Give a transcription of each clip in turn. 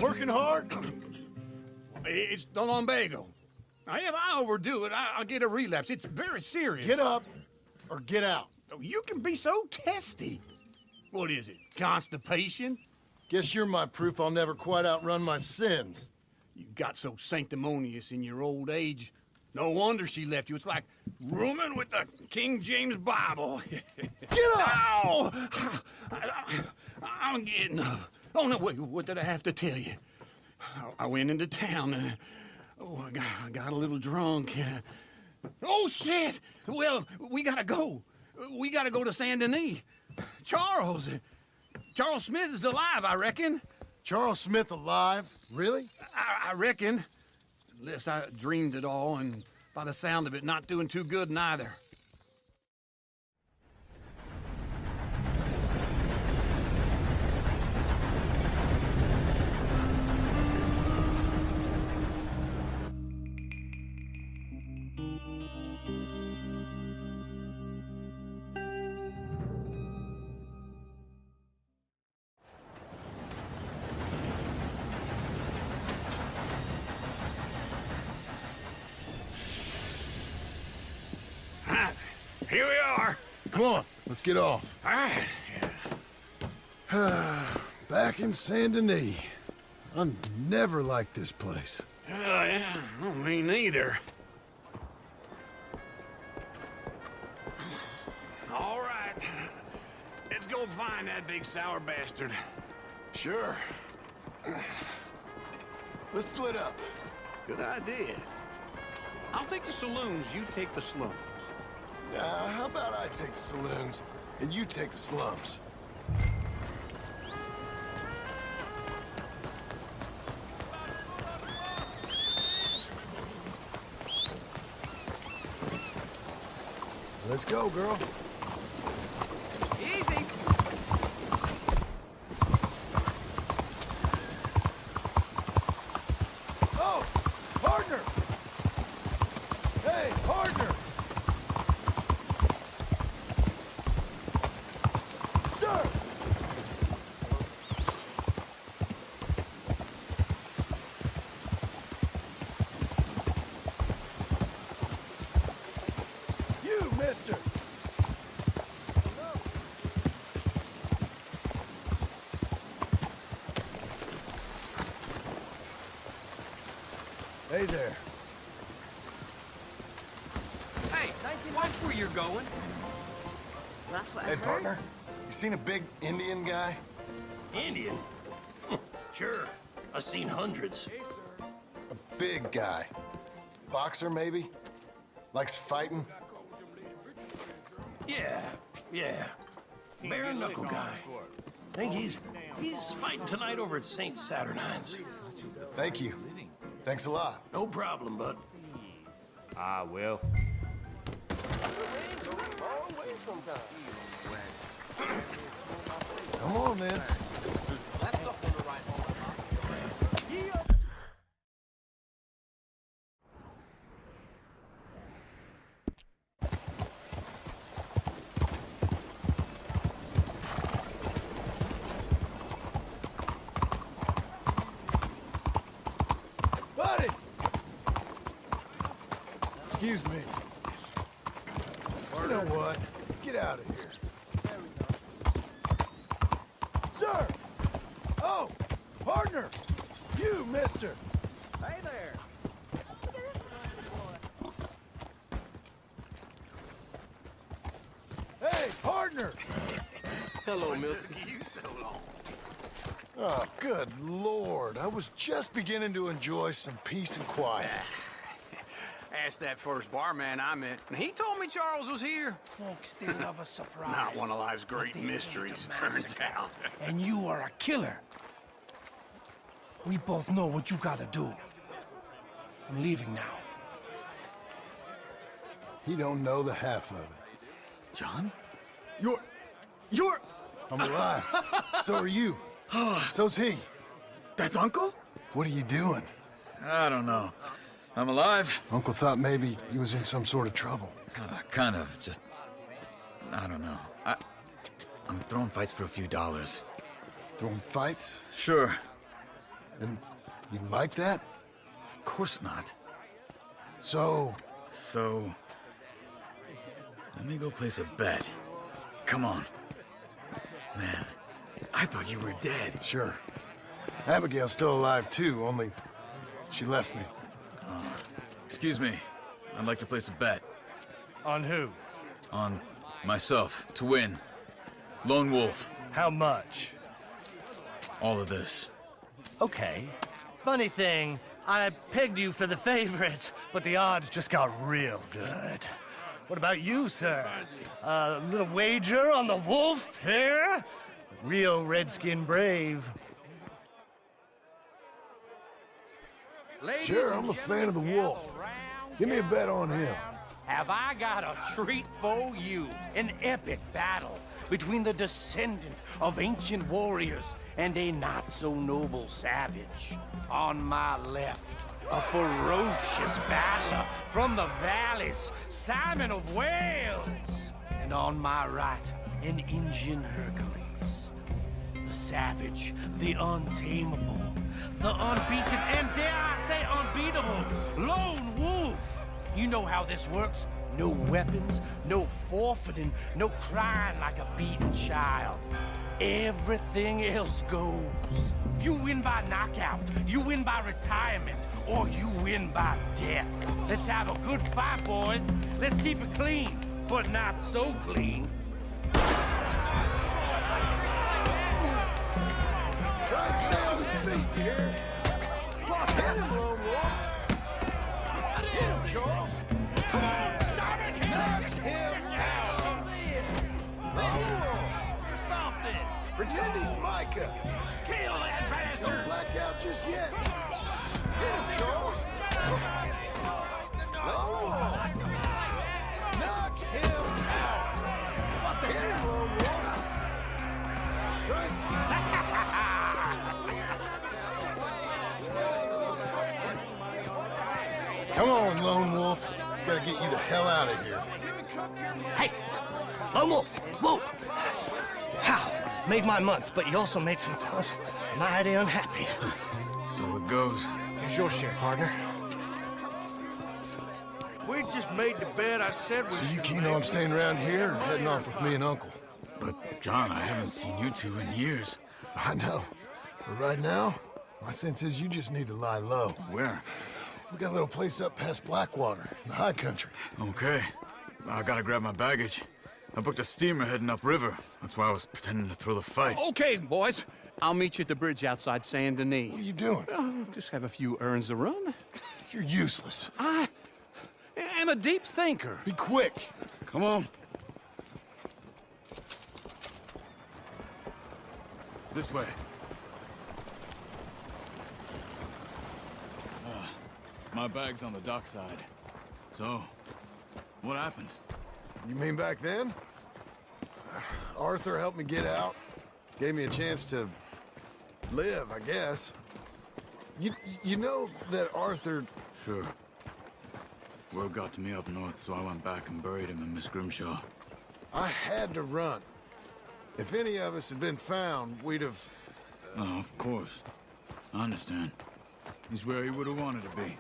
Working hard? It's the lumbago. Now, if I overdo it, I'll get a relapse. It's very serious. Get up or get out. Oh, you can be so testy. What is it, constipation? Guess you're my proof I'll never quite outrun my sins. You got so sanctimonious in your old age. No wonder she left you. It's like rooming with the King James Bible. Get up! Ow! I'm getting up. Oh, no, wait, what did I have to tell you? I went into town. I got a little drunk. Oh, shit! Well, we gotta go. We gotta go to Saint Denis. Charles Smith is alive, I reckon. Charles Smith alive? Really? I reckon. Unless I dreamed it all, and by the sound of it, not doing too good neither. Here we are. Come on, let's get off. All right. Back in Saint Denis. I never liked this place. Yeah, well, me neither. All right. Let's go find that big sour bastard. Sure. Let's split up. Good idea. I'll take the saloons, you take the slum. How about I take the saloons and you take the slums? Let's go, girl. Easy. Oh, partner! Hey, partner! Sir! You, mister! Hey there. Hey, watch where you're going. That's what I Hey, heard. partner. You seen a big Indian guy? Indian? Sure. I've seen hundreds. A big guy. Boxer, maybe? Likes fighting? Yeah. Bare knuckle guy. Think he's fighting tonight over at St. Saturnine's. Thank you. Thanks a lot. No problem, bud. I will. Come on, then. Buddy! Excuse me. You know what? Get out of here. Sir! Oh! Partner! You, mister! Hey there. Hey, partner! Hello, mister. You so long. Oh, good Lord. I was just beginning to enjoy some peace and quiet. Asked that first barman I met, and he told me Charles was here. Folks still love a surprise. Not one of life's great But they mysteries, hate a turns massacre. out. And you are a killer. We both know what you gotta do. I'm leaving now. He don't know the half of it. John? You're... I'm alive. So are you. So's he. That's Uncle? What are you doing? I don't know. I'm alive. Uncle thought maybe he was in some sort of trouble. Kind of, just... I don't know. I'm throwing fights for a few dollars. Throwing fights? Sure. And you like that? Of course not. So, let me go place a bet. Come on. Man, I thought you were dead. sure. Abigail's still alive too, only she left me. Excuse me. I'd like to place a bet. On who? On myself, to win. Lone Wolf. How much? All of this. Okay. Funny thing, I pegged you for the favorite, but the odds just got real good. What about you, sir? A little wager on the wolf here? Real redskin brave. Sure, I'm a fan of the wolf. Give me a bet on him. Have I got a treat for you? An epic battle between the descendant of ancient warriors and a not-so-noble savage. On my left, a ferocious battler from the valleys, Simon of Wales. And on my right, an Indian Hercules. The savage, the untamable, the unbeaten, and dare I say unbeatable, Lone Wolf. You know how this works. No weapons, no forfeiting, no crying like a beaten child. Everything else goes. You win by knockout, you win by retirement, or you win by death. Let's have a good fight, boys. Let's keep it clean, but not so clean. Try and stay on your feet, you hear? Fuck him, Lone Wolf. Get him, Charles. Come on, Simon! Knock him out. Lone Wolf. Pretend he's Micah. Kill that bastard! Don't black out just yet. Get him, Charles. Lone Wolf. Knock him out. Get him, Lone Wolf. Try and... Come on, Lone Wolf. Gotta get you the hell out of here. Hey! Lone Wolf! Whoa! How? Made my month, but you also made some fellas mighty unhappy. So it goes. Here's your share, partner. If we just made the bet, I said we So you should keen make on staying around here or heading off with me and Uncle? But, John, I haven't seen you two in years. I know. But right now, my sense is you just need to lie low. Where? We got a little place up past Blackwater, in the high country. Okay. I gotta grab my baggage. I booked a steamer heading upriver. That's why I was pretending to throw the fight. Okay, boys. I'll meet you at the bridge outside Saint Denis. What are you doing? Just have a few errands to run. You're useless. I am a deep thinker. Be quick. Come on. This way. My bag's on the dockside. So, what happened? You mean back then? Arthur helped me get out. Gave me a chance to live, I guess. You know that Arthur... Sure. Word got to me up north, so I went back and buried him in Miss Grimshaw. I had to run. If any of us had been found, we'd have... Oh, of course. I understand. He's where he would have wanted to be.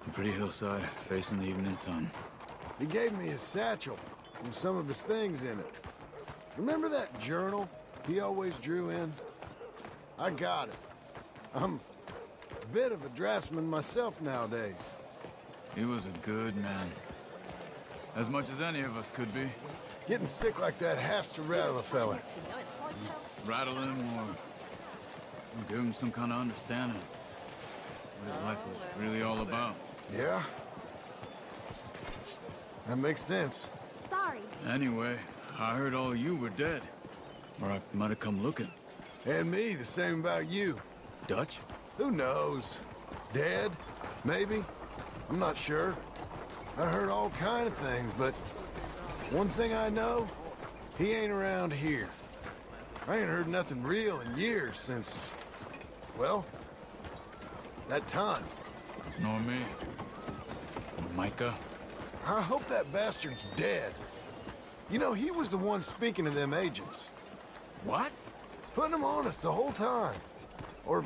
A pretty hillside, facing the evening sun. He gave me his satchel with some of his things in it. Remember that journal he always drew in? I got it. I'm a bit of a draftsman myself nowadays. He was a good man. As much as any of us could be. Getting sick like that has to rattle a fella. Rattle him or give him some kind of understanding. What his life was really all about. Yeah? That makes sense. Sorry. Anyway, I heard all you were dead. Or I might have come looking. And me, the same about you. Dutch? Who knows? Dead? Maybe? I'm not sure. I heard all kind of things, but one thing I know, he ain't around here. I ain't heard nothing real in years since, well, that time. Nor me. Micah? I hope that bastard's dead. You know, he was the one speaking to them agents. What? Putting them on us the whole time. Or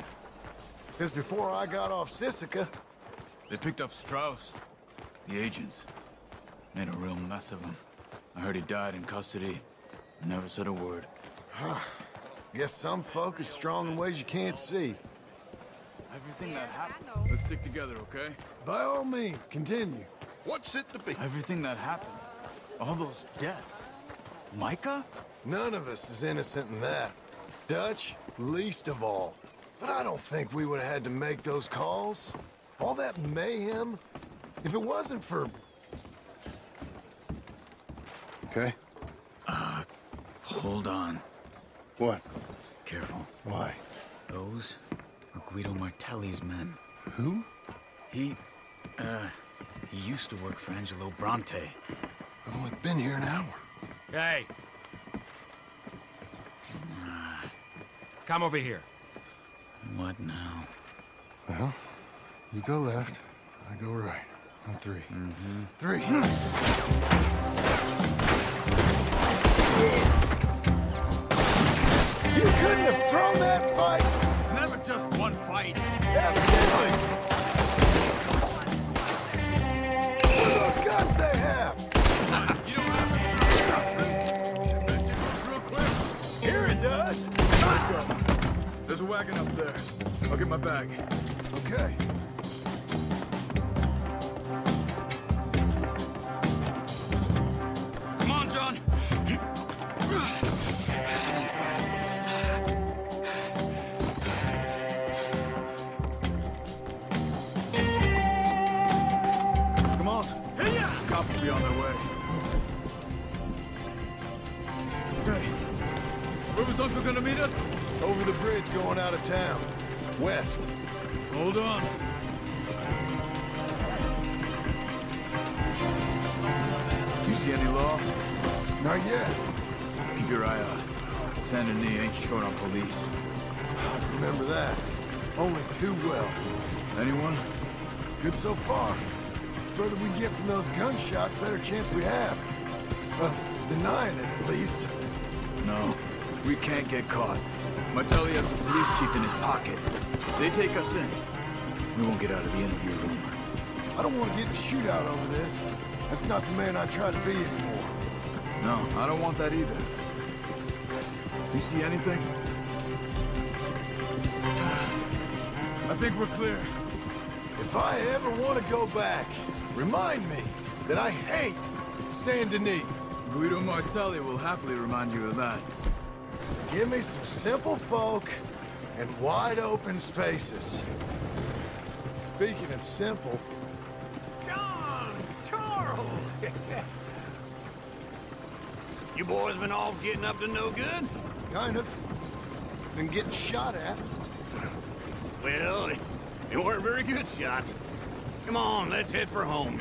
since before I got off Sisika. They picked up Strauss. The agents. Made a real mess of him. I heard he died in custody. Never said a word. Guess some folk are strong in ways you can't see. Everything that happened... Let's stick together, okay? By all means, continue. What's it to be? Everything that happened. All those deaths. Micah? None of us is innocent in that. Dutch, least of all. But I don't think we would have had to make those calls. All that mayhem. If it wasn't for... Okay? Hold on. What? Careful. Why? Those are Guido Martelli's men. Who? He used to work for Angelo Bronte. I've only been here an hour. Hey! Come over here. What now? Well, you go left, I go right. On three. Mm-hmm. Three. You couldn't have thrown that fight! It's never just one fight. Evidently! Look at those guns they have! You don't have to real quick. Here it does! Let's go. There's a wagon up there. I'll get my bag. Okay. Come on, John. Come on. Hey-ya! Cops will be on their way. Okay. Where was Uncle gonna meet us? Over the bridge going out of town. West. Hold on. You see any law? Not yet. Keep your eye out. Saint Denis ain't short on police. I remember that. Only too well. Anyone? Good so far. Further we get from those gunshots, better chance we have. Of denying it, at least. No. We can't get caught. Martelli has the police chief in his pocket. If they take us in, we won't get out of the interview room. I don't want to get in a shootout over this. That's not the man I try to be anymore. No, I don't want that either. You see anything? I think we're clear. If I ever want to go back, remind me that I hate Saint Denis. Guido Martelli will happily remind you of that. Give me some simple folk and wide open spaces. Speaking of simple, John! Charles! You boys been all getting up to no good? kind of. Been getting shot at. Well, they weren't very good shots. Come on, let's head for home.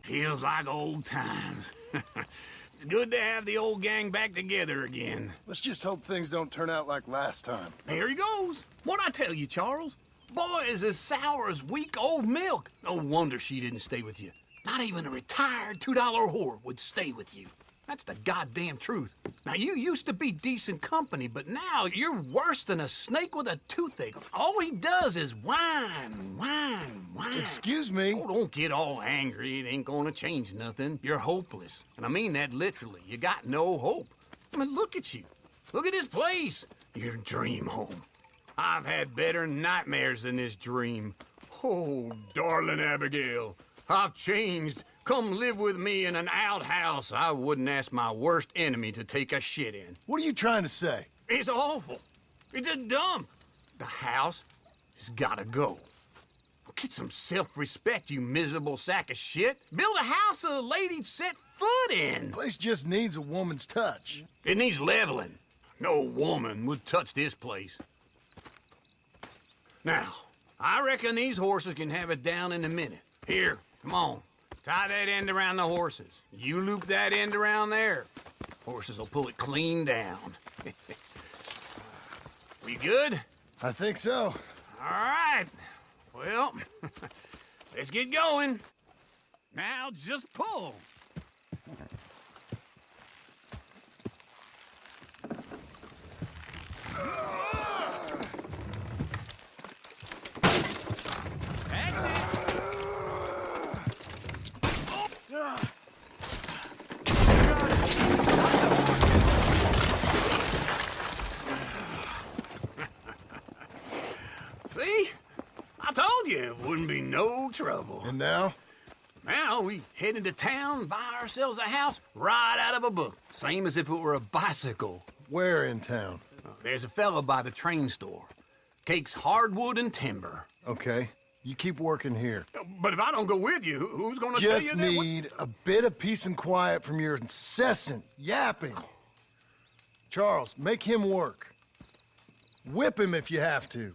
Feels like old times. It's good to have the old gang back together again. Let's just hope things don't turn out like last time. There he goes. What'd I tell you, Charles? Boy is as sour as weak old milk. No wonder she didn't stay with you. Not even a retired $2 whore would stay with you. That's the goddamn truth. Now, you used to be decent company, but now you're worse than a snake with a toothache. All he does is whine, whine, whine. Excuse me? Oh, don't get all angry. It ain't gonna change nothing. You're hopeless. And I mean that literally. You got no hope. I mean, look at you. Look at this place. Your dream home. I've had better nightmares than this dream. Oh, darling Abigail, I've changed, come live with me in an outhouse I wouldn't ask my worst enemy to take a shit in. What are you trying to say? It's awful. It's a dump. The house has gotta go. Get some self-respect, you miserable sack of shit. Build a house a lady'd set foot in. The place just needs a woman's touch. It needs leveling. No woman would touch this place. Now, I reckon these horses can have it down in a minute. Here, come on. Tie that end around the horses. You loop that end around there. Horses will pull it clean down. We good? I think so. All right. Well, let's get going. Now just pull. See? I told you it wouldn't be no trouble. And now? Now we head into town, buy ourselves a house right out of a book. Same as if it were a bicycle. Where in town? There's a fella by the train store. Cakes hardwood and timber. Okay. You keep working here. But if I don't go with you, who's gonna tell you Just that? need a bit of peace and quiet from your incessant yapping. Charles, make him work. Whip him if you have to.